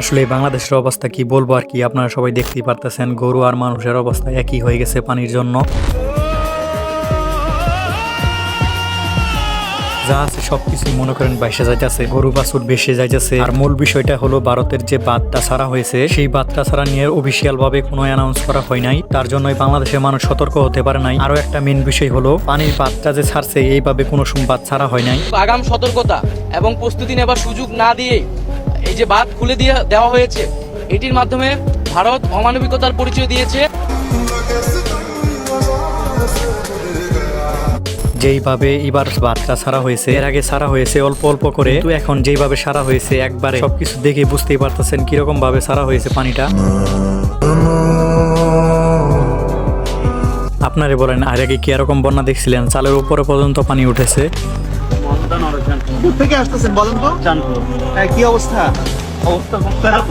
আসলে বাংলাদেশের অবস্থা কি বলবো আর কি, আপনারা সবাই দেখতেই পারতেছেন গরু আর মানুষের অবস্থা একই হয়ে গেছে পানির জন্য। যা আছে সবকিছু মনে করেন বাইসে যাইতেছে, গরু বাছুর বেসে যাইতেছে। আর মূল বিষয়টা হলো ভারতের যে বাঁধটা ছাড়া হয়েছে, সেই বাঁধটা ছাড়া নিয়ে অফিসিয়াল ভাবে কোনো অ্যানাউন্স করা হয় নাই, তার জন্যই বাংলাদেশের মানুষ সতর্ক হতে পারে নাই। আরো একটা মেন বিষয় হলো পানির বাঁধটা যে ছাড়ছে এইভাবে কোনো বাঁধ ছাড়া হয় নাই। আগাম সতর্কতা এবং প্রস্তুতি নেবার সুযোগ না দিয়ে এই যে বাঁধ খুলে দেওয়া হয়েছে, এটির মাধ্যমে ভারত অমানবিকতার পরিচয় দিয়েছে। যেইভাবে এবার বাঁধটা ছাড়া হয়েছে, এর আগে ছাড়া হয়েছে অল্প অল্প করে, তো এখন যেইভাবে ছাড়া হয়েছে একবারে সবকিছু দেখে বুঝতেই পারতেছেন কিরকম ভাবে ছাড়া হয়েছে পানিটা। আপনারে বলেন আর আগে কি এরকম বন্যা দেখছিলেন? চালের উপরে পর্যন্ত পানি উঠেছে। থেকে আসতেছেন বলেন তো? হ্যাঁ, কি অবস্থা? অবস্থা খুব খারাপ।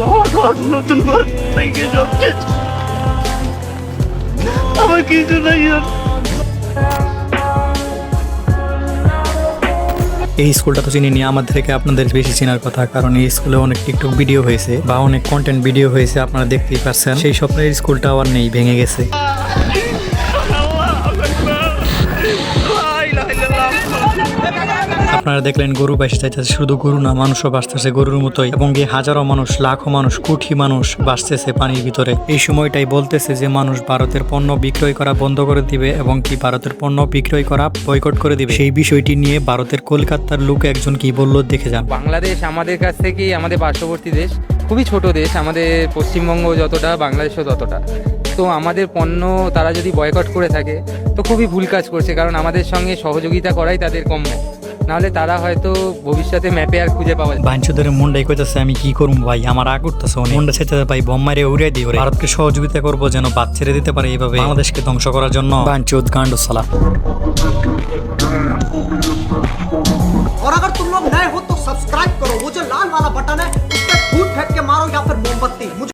নতুন ঘর থেকে আমার কিছু নাই। এই স্কুলটা তো চিনি নি, আমাদের থেকে আপনাদের বেশি চেনার কথা, কারণ এই স্কুলে অনেক টিকটক ভিডিও হয়েছে বা অনেক কন্টেন্ট ভিডিও হয়েছে, আপনারা দেখতেই পাচ্ছেন। সেই স্বপ্নের স্কুলটাও আর নেই, ভেঙে গেছে। আপনারা দেখলেন গরু বাইসে যাইতেছে, শুধু গরু না মানুষও বাঁচতেছে গরুর মতোই, এবং এই হাজারো মানুষ, লাখো মানুষ, কোটি মানুষ বাঁচতেছে পানির ভিতরে। এই সময়টাই বলতেছে যে মানুষ ভারতের পণ্য বিক্রয় করা বন্ধ করে দিবে এবং কি ভারতের পণ্য বিক্রয় করা বয়কট করে দিবে। সেই বিষয়টি নিয়ে ভারতের কলকাতার লোক একজন কি বললো দেখে যান। বাংলাদেশ আমাদের কাছ থেকে, আমাদের পার্শ্ববর্তী দেশ, খুবই ছোট দেশ, আমাদের পশ্চিমবঙ্গ যতটা বাংলাদেশও ততটা। তো আমাদের পণ্য তারা যদি বয়কট করে থাকে তো খুবই ভুল কাজ করছে, কারণ আমাদের সঙ্গে সহযোগিতা করাই তাদের কম্য, নাহলে তারা হয়তো ভবিষ্যতে ম্যাপে আর খুঁজে পাওয়া যায়। বাঞ্চদের মুন্ডাই কইতেছে আমি কি করবো ভাই, আমার আগ উঠতেছে, মুন্ডা ছেড়ে ভাই বোম মারে উড়িয়ে দিই, ভারতকে সহযোগিতা করবো যেন বাদ ছেড়ে দিতে পারে এইভাবে বাংলাদেশকে ধ্বংস করার জন্য। বাঞ্চুদ গান্ডু সালা।